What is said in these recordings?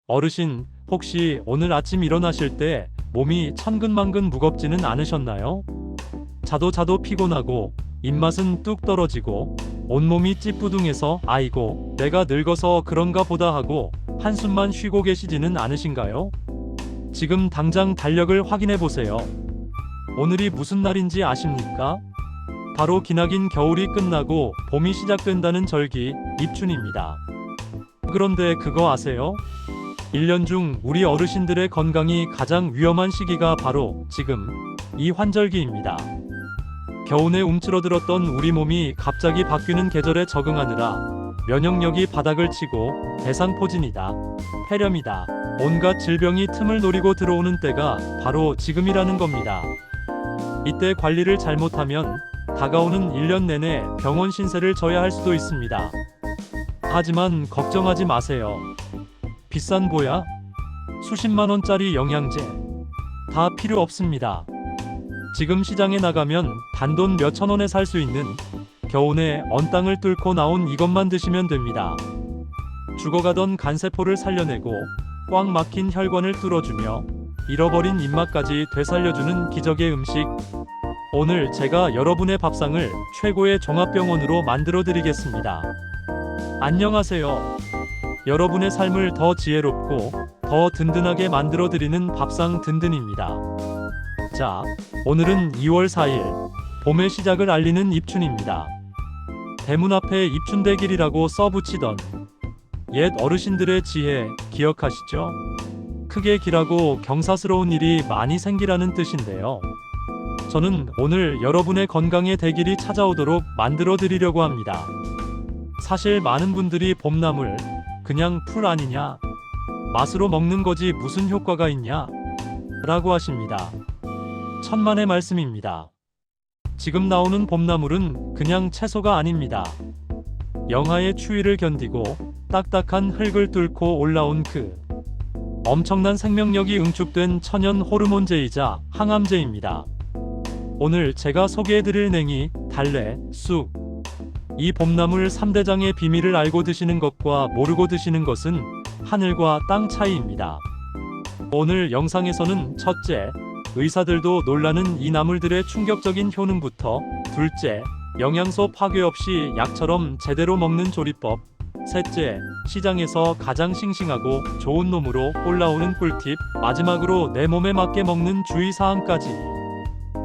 어르신, 혹시 오늘 아침 일어나실 때 몸이 천근만근 무겁지는 않으셨나요? 자도 피곤하고 입맛은 뚝 떨어지고 온몸이 찌뿌둥해서 아이고, 내가 늙어서 그런가 보다 하고 한숨만 쉬고 계시지는 않으신가요? 지금 당장 달력을 확인해 보세요. 오늘이 무슨 날인지 아십니까? 바로 기나긴 겨울이 끝나고 봄이 시작된다는 절기, 입춘입니다. 그런데 그거 아세요? 1년 중 우리 어르신들의 건강이 가장 위험한 시기가 바로 지금 이 환절기입니다. 겨우내 움츠러들었던 우리 몸이 갑자기 바뀌는 계절에 적응하느라 면역력이 바닥을 치고 대상포진이다, 폐렴이다, 온갖 질병이 틈을 노리고 들어오는 때가 바로 지금이라는 겁니다. 이때 관리를 잘못하면 다가오는 1년 내내 병원 신세를 져야 할 수도 있습니다. 하지만 걱정하지 마세요. 비싼 보약, 수십만 원짜리 영양제 다 필요 없습니다. 지금 시장에 나가면 단돈 몇천 원에 살 수 있는 겨우내 언 땅을 뚫고 나온 이것만 드시면 됩니다. 죽어가던 간세포를 살려내고 꽉 막힌 혈관을 뚫어주며 잃어버린 입맛까지 되살려주는 기적의 음식. 오늘 제가 여러분의 밥상을 최고의 종합병원으로 만들어 드리겠습니다. 안녕하세요. 여러분의 삶을 더 지혜롭고 더 든든하게 만들어 드리는 밥상 든든입니다. 자, 오늘은 2월 4일 봄의 시작을 알리는 입춘입니다. 대문 앞에 입춘대길이라고 써붙이던 옛 어르신들의 지혜 기억하시죠? 크게 길하고 경사스러운 일이 많이 생기라는 뜻인데요. 저는 오늘 여러분의 건강의 대길이 찾아오도록 만들어 드리려고 합니다. 사실 많은 분들이 봄나물 그냥 풀 아니냐, 맛으로 먹는 거지 무슨 효과가 있냐 라고 하십니다. 천만의 말씀입니다. 지금 나오는 봄나물은 그냥 채소가 아닙니다. 영하의 추위를 견디고 딱딱한 흙을 뚫고 올라온 그 엄청난 생명력이 응축된 천연 호르몬제이자 항암제입니다. 오늘 제가 소개해드릴 냉이, 달래, 쑥, 이 봄나물 3대장의 비밀을 알고 드시는 것과 모르고 드시는 것은 하늘과 땅 차이입니다. 오늘 영상에서는 첫째, 의사들도 놀라는 이 나물들의 충격적인 효능부터 둘째, 영양소 파괴 없이 약처럼 제대로 먹는 조리법, 셋째, 시장에서 가장 싱싱하고 좋은 놈으로 올라오는 꿀팁, 마지막으로 내 몸에 맞게 먹는 주의사항까지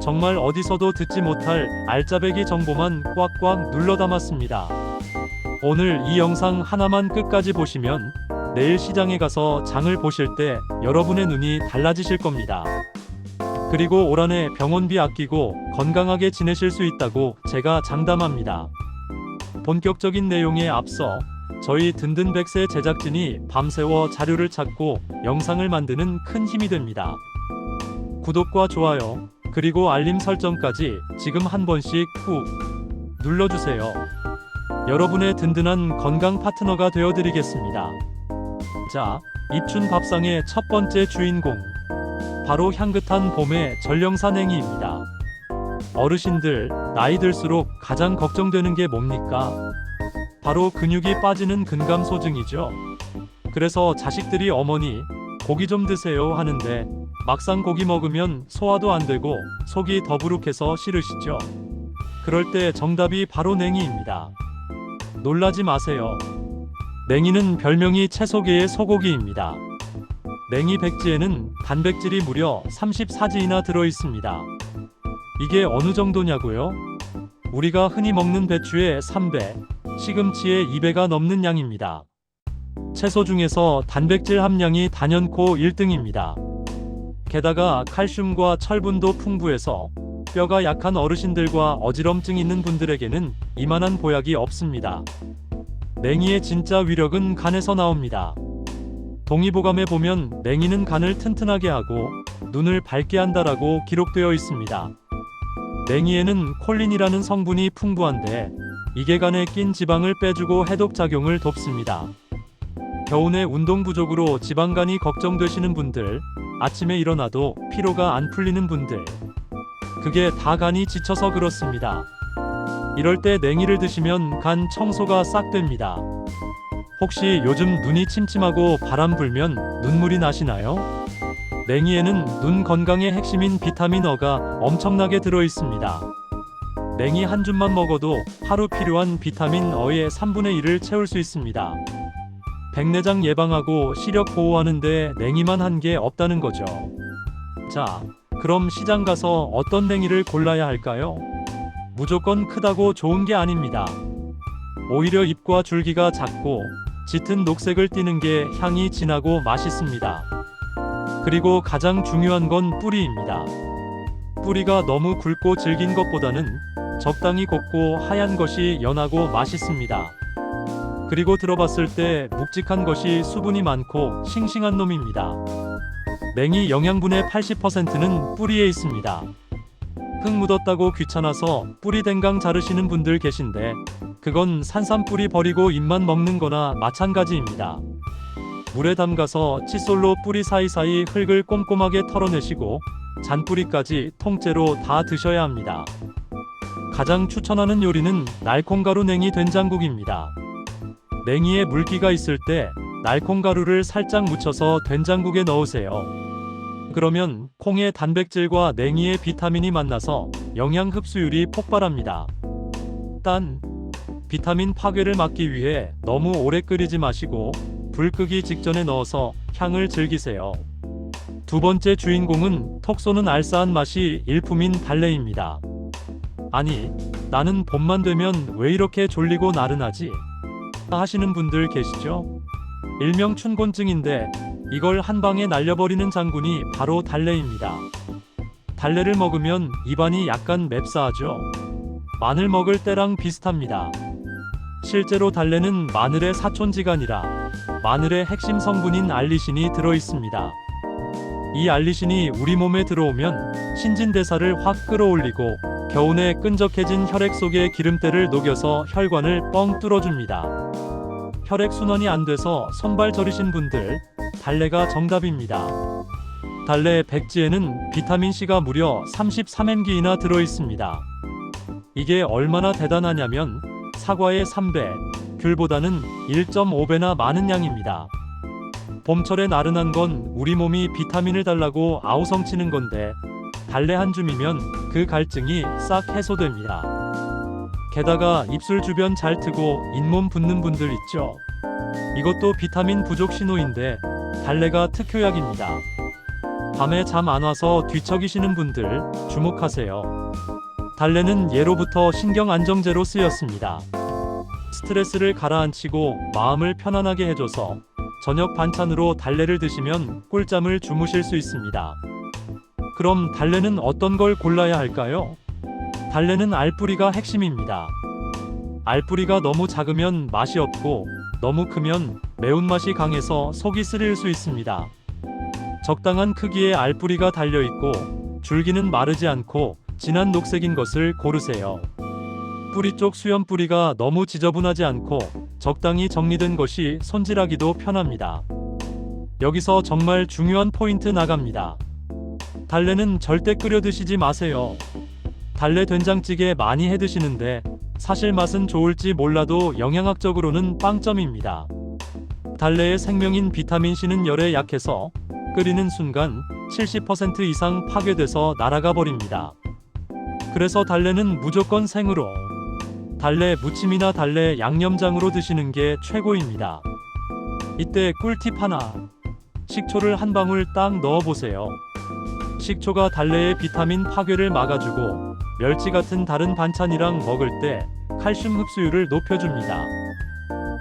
정말 어디서도 듣지 못할 알짜배기 정보만 꽉꽉 눌러 담았습니다. 오늘 이 영상 하나만 끝까지 보시면 내일 시장에 가서 장을 보실 때 여러분의 눈이 달라지실 겁니다. 그리고 올 한해 병원비 아끼고 건강하게 지내실 수 있다고 제가 장담합니다. 본격적인 내용에 앞서 저희 든든백세 제작진이 밤새워 자료를 찾고 영상을 만드는 큰 힘이 됩니다. 구독과 좋아요, 그리고 알림 설정까지 지금 한 번씩 꾹 눌러주세요. 여러분의 든든한 건강 파트너가 되어드리겠습니다. 자, 입춘 밥상의 첫 번째 주인공, 바로 향긋한 봄의 전령사 냉이입니다. 어르신들, 나이 들수록 가장 걱정되는 게 뭡니까? 바로 근육이 빠지는 근감소증이죠. 그래서 자식들이 어머니, 고기 좀 드세요 하는데 막상 고기 먹으면 소화도 안 되고 속이 더부룩해서 싫으시죠? 그럴 때 정답이 바로 냉이입니다. 놀라지 마세요. 냉이는 별명이 채소계의 소고기입니다. 냉이 백지에는 단백질이 무려 34지이나 들어 있습니다. 이게 어느 정도냐고요? 우리가 흔히 먹는 배추의 3배, 시금치의 2배가 넘는 양입니다. 채소 중에서 단백질 함량이 단연코 1등입니다. 게다가 칼슘과 철분도 풍부해서 뼈가 약한 어르신들과 어지럼증 있는 분들에게는 이만한 보약이 없습니다. 냉이의 진짜 위력은 간에서 나옵니다. 동의보감에 보면 냉이는 간을 튼튼하게 하고 눈을 밝게 한다라고 기록되어 있습니다. 냉이에는 콜린이라는 성분이 풍부한데 이게 간에 낀 지방을 빼주고 해독작용을 돕습니다. 겨우내 운동 부족으로 지방간이 걱정되시는 분들, 아침에 일어나도 피로가 안 풀리는 분들, 그게 다 간이 지쳐서 그렇습니다. 이럴 때 냉이를 드시면 간 청소가 싹 됩니다. 혹시 요즘 눈이 침침하고 바람 불면 눈물이 나시나요? 냉이에는 눈 건강의 핵심인 비타민 어가 엄청나게 들어 있습니다. 냉이 한 줌만 먹어도 하루 필요한 비타민 어의 3분의 1을 채울 수 있습니다. 백내장 예방하고 시력 보호하는데 냉이만 한 게 없다는 거죠. 자, 그럼 시장 가서 어떤 냉이를 골라야 할까요? 무조건 크다고 좋은 게 아닙니다. 오히려 잎과 줄기가 작고 짙은 녹색을 띠는 게 향이 진하고 맛있습니다. 그리고 가장 중요한 건 뿌리입니다. 뿌리가 너무 굵고 질긴 것보다는 적당히 곱고 하얀 것이 연하고 맛있습니다. 그리고 들어봤을 때 묵직한 것이 수분이 많고 싱싱한 놈입니다. 냉이 영양분의 80%는 뿌리에 있습니다. 흙 묻었다고 귀찮아서 뿌리 댕강 자르시는 분들 계신데 그건 산삼뿌리 버리고 잎만 먹는 거나 마찬가지입니다. 물에 담가서 칫솔로 뿌리 사이사이 흙을 꼼꼼하게 털어내시고 잔뿌리까지 통째로 다 드셔야 합니다. 가장 추천하는 요리는 날콩가루 냉이 된장국입니다. 냉이에 물기가 있을 때 날콩가루를 살짝 묻혀서 된장국에 넣으세요. 그러면 콩의 단백질과 냉이의 비타민이 만나서 영양 흡수율이 폭발합니다. 단, 비타민 파괴를 막기 위해 너무 오래 끓이지 마시고 불 끄기 직전에 넣어서 향을 즐기세요. 두 번째 주인공은 톡 쏘는 알싸한 맛이 일품인 달래입니다. 아니, 나는 봄만 되면 왜 이렇게 졸리고 나른하지? 하시는 분들 계시죠? 일명 춘곤증인데 이걸 한 방에 날려버리는 장군이 바로 달래입니다. 달래를 먹으면 입안이 약간 맵싸하죠. 마늘 먹을 때랑 비슷합니다. 실제로 달래는 마늘의 사촌지간이라 마늘의 핵심 성분인 알리신이 들어있습니다. 이 알리신이 우리 몸에 들어오면 신진대사를 확 끌어올리고 겨우내 끈적해진 혈액 속의 기름때를 녹여서 혈관을 뻥 뚫어줍니다. 혈액순환이 안 돼서 손발 저리신 분들, 달래가 정답입니다. 달래 백지에는 비타민C가 무려 33mg이나 들어있습니다. 이게 얼마나 대단하냐면 사과의 3배, 귤보다는 1.5배나 많은 양입니다. 봄철에 나른한 건 우리 몸이 비타민을 달라고 아우성치는 건데 달래 한 줌이면 그 갈증이 싹 해소됩니다. 게다가 입술 주변 잘 트고 잇몸 붓는 분들 있죠? 이것도 비타민 부족 신호인데 달래가 특효약입니다. 밤에 잠 안 와서 뒤척이시는 분들 주목하세요. 달래는 예로부터 신경 안정제로 쓰였습니다. 스트레스를 가라앉히고 마음을 편안하게 해줘서 저녁 반찬으로 달래를 드시면 꿀잠을 주무실 수 있습니다. 그럼 달래는 어떤 걸 골라야 할까요? 달래는 알뿌리가 핵심입니다. 알뿌리가 너무 작으면 맛이 없고 너무 크면 매운맛이 강해서 속이 쓰릴 수 있습니다. 적당한 크기의 알뿌리가 달려있고 줄기는 마르지 않고 진한 녹색인 것을 고르세요. 뿌리 쪽 수염 뿌리가 너무 지저분하지 않고 적당히 정리된 것이 손질하기도 편합니다. 여기서 정말 중요한 포인트 나갑니다. 달래는 절대 끓여 드시지 마세요. 달래 된장찌개 많이 해 드시는데 사실 맛은 좋을지 몰라도 영양학적으로는 빵점입니다. 달래의 생명인 비타민C는 열에 약해서 끓이는 순간 70% 이상 파괴돼서 날아가 버립니다. 그래서 달래는 무조건 생으로, 달래 무침이나 달래 양념장으로 드시는 게 최고입니다. 이때 꿀팁 하나, 식초를 한 방울 딱 넣어보세요. 식초가 달래의 비타민 파괴를 막아주고 멸치 같은 다른 반찬이랑 먹을 때 칼슘 흡수율을 높여줍니다.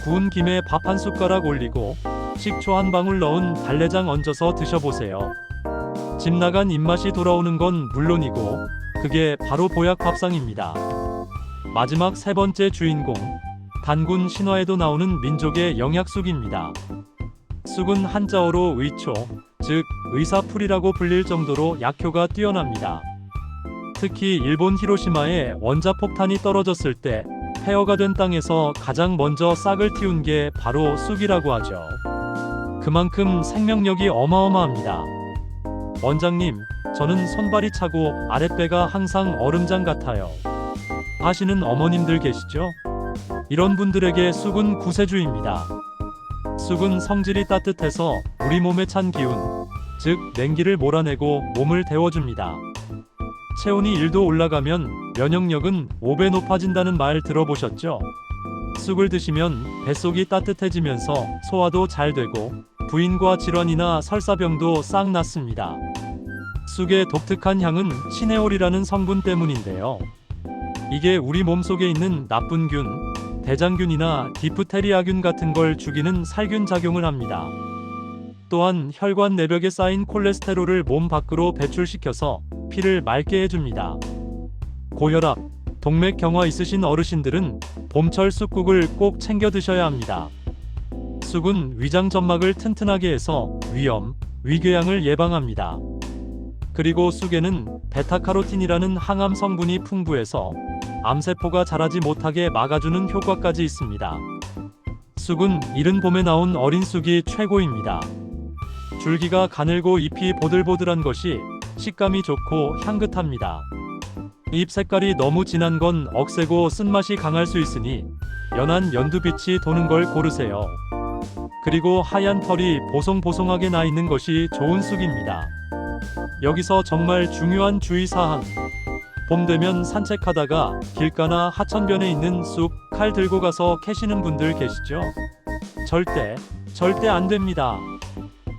구운 김에 밥 한 숟가락 올리고 식초 한 방울 넣은 달래장 얹어서 드셔보세요. 집 나간 입맛이 돌아오는 건 물론이고 그게 바로 보약 밥상입니다. 마지막 세 번째 주인공, 단군 신화에도 나오는 민족의 영약쑥입니다. 쑥은 한자어로 의초, 즉 의사풀이라고 불릴 정도로 약효가 뛰어납니다. 특히 일본 히로시마에 원자폭탄이 떨어졌을 때 폐허가 된 땅에서 가장 먼저 싹을 틔운 게 바로 쑥이라고 하죠. 그만큼 생명력이 어마어마합니다. 원장님, 저는 손발이 차고 아랫배가 항상 얼음장 같아요. 하시는 어머님들 계시죠? 이런 분들에게 쑥은 구세주입니다. 쑥은 성질이 따뜻해서 우리 몸에 찬 기운, 즉 냉기를 몰아내고 몸을 데워줍니다. 체온이 1도 올라가면 면역력은 5배 높아진다는 말 들어보셨죠? 쑥을 드시면 뱃속이 따뜻해지면서 소화도 잘 되고 부인과 질환이나 설사병도 싹 낫습니다. 쑥의 독특한 향은 시네올이라는 성분 때문인데요. 이게 우리 몸속에 있는 나쁜 균, 대장균이나 디프테리아균 같은 걸 죽이는 살균 작용을 합니다. 또한 혈관 내벽에 쌓인 콜레스테롤을 몸 밖으로 배출시켜서 피를 맑게 해줍니다. 고혈압, 동맥경화 있으신 어르신들은 봄철 쑥국을 꼭 챙겨 드셔야 합니다. 쑥은 위장 점막을 튼튼하게 해서 위염, 위궤양을 예방합니다. 그리고 쑥에는 베타카로틴이라는 항암 성분이 풍부해서 암세포가 자라지 못하게 막아주는 효과까지 있습니다. 쑥은 이른 봄에 나온 어린 쑥이 최고입니다. 줄기가 가늘고 잎이 보들보들한 것이 식감이 좋고 향긋합니다. 잎 색깔이 너무 진한 건 억세고 쓴맛이 강할 수 있으니 연한 연두빛이 도는 걸 고르세요. 그리고 하얀 털이 보송보송하게 나 있는 것이 좋은 쑥입니다. 여기서 정말 중요한 주의사항. 봄 되면 산책하다가 길가나 하천변에 있는 쑥 칼 들고 가서 캐시는 분들 계시죠? 절대 안 됩니다.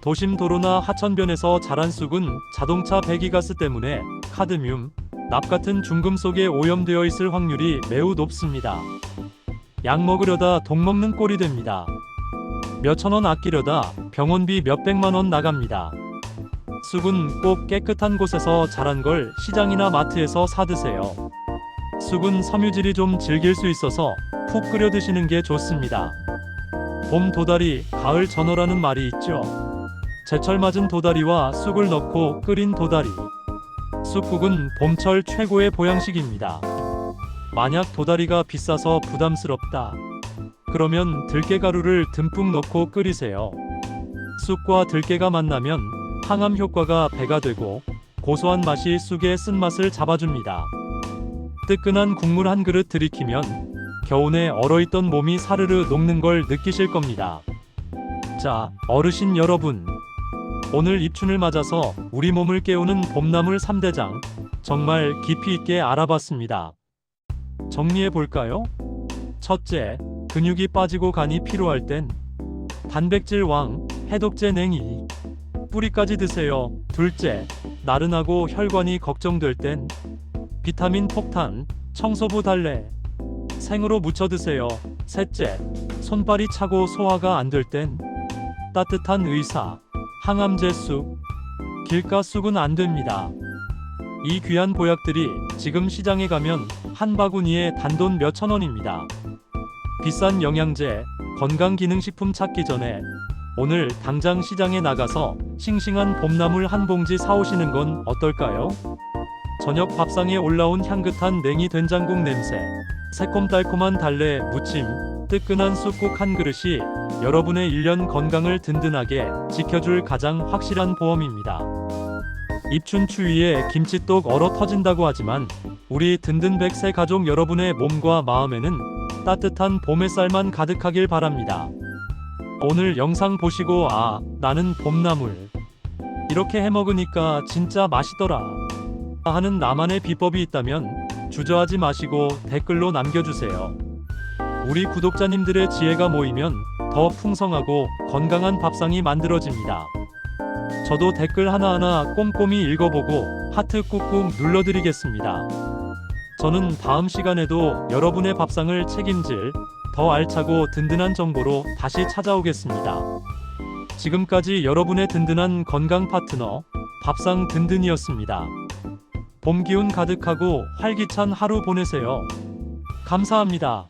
도심 도로나 하천변에서 자란 쑥은 자동차 배기가스 때문에 카드뮴, 납 같은 중금속에 오염되어 있을 확률이 매우 높습니다. 약 먹으려다 독 먹는 꼴이 됩니다. 몇천 원 아끼려다 병원비 몇백만 원 나갑니다. 쑥은 꼭 깨끗한 곳에서 자란 걸 시장이나 마트에서 사 드세요. 쑥은 섬유질이 좀 질길 수 있어서 푹 끓여 드시는 게 좋습니다. 봄 도다리, 가을 전어라는 말이 있죠. 제철 맞은 도다리와 쑥을 넣고 끓인 도다리. 쑥국은 봄철 최고의 보양식입니다. 만약 도다리가 비싸서 부담스럽다. 그러면 들깨가루를 듬뿍 넣고 끓이세요. 쑥과 들깨가 만나면 항암 효과가 배가 되고 고소한 맛이 쑥의 쓴맛을 잡아줍니다. 뜨끈한 국물 한 그릇 들이키면 겨우내 얼어있던 몸이 사르르 녹는 걸 느끼실 겁니다. 자, 어르신 여러분. 오늘 입춘을 맞아서 우리 몸을 깨우는 봄나물 3대장 정말 깊이 있게 알아봤습니다. 정리해 볼까요? 첫째, 근육이 빠지고 간이 피로할 땐 단백질 왕, 해독제 냉이 뿌리까지 드세요. 둘째, 나른하고 혈관이 걱정될 땐 비타민 폭탄, 청소부 달래 생으로 무쳐 드세요. 셋째, 손발이 차고 소화가 안 될 땐 따뜻한 의사, 항암제 쑥, 길가 쑥은 안 됩니다. 이 귀한 보약들이 지금 시장에 가면 한 바구니에 단돈 몇천 원입니다. 비싼 영양제, 건강기능식품 찾기 전에 오늘 당장 시장에 나가서 싱싱한 봄나물 한 봉지 사오시는 건 어떨까요? 저녁 밥상에 올라온 향긋한 냉이 된장국 냄새, 새콤달콤한 달래 무침, 뜨끈한 쑥국 한 그릇이 여러분의 1년 건강을 든든하게 지켜줄 가장 확실한 보험입니다. 입춘 추위에 김치떡 얼어 터진다고 하지만 우리 든든 100세 가족 여러분의 몸과 마음에는 따뜻한 봄 햇살만 가득하길 바랍니다. 오늘 영상 보시고 나는 봄나물 이렇게 해먹으니까 진짜 맛있더라 하는 나만의 비법이 있다면 주저하지 마시고 댓글로 남겨주세요. 우리 구독자님들의 지혜가 모이면 더 풍성하고 건강한 밥상이 만들어집니다. 저도 댓글 하나하나 꼼꼼히 읽어보고 하트 꾹꾹 눌러드리겠습니다. 저는 다음 시간에도 여러분의 밥상을 책임질 더 알차고 든든한 정보로 다시 찾아오겠습니다. 지금까지 여러분의 든든한 건강 파트너 밥상 든든이었습니다. 봄 기운 가득하고 활기찬 하루 보내세요. 감사합니다.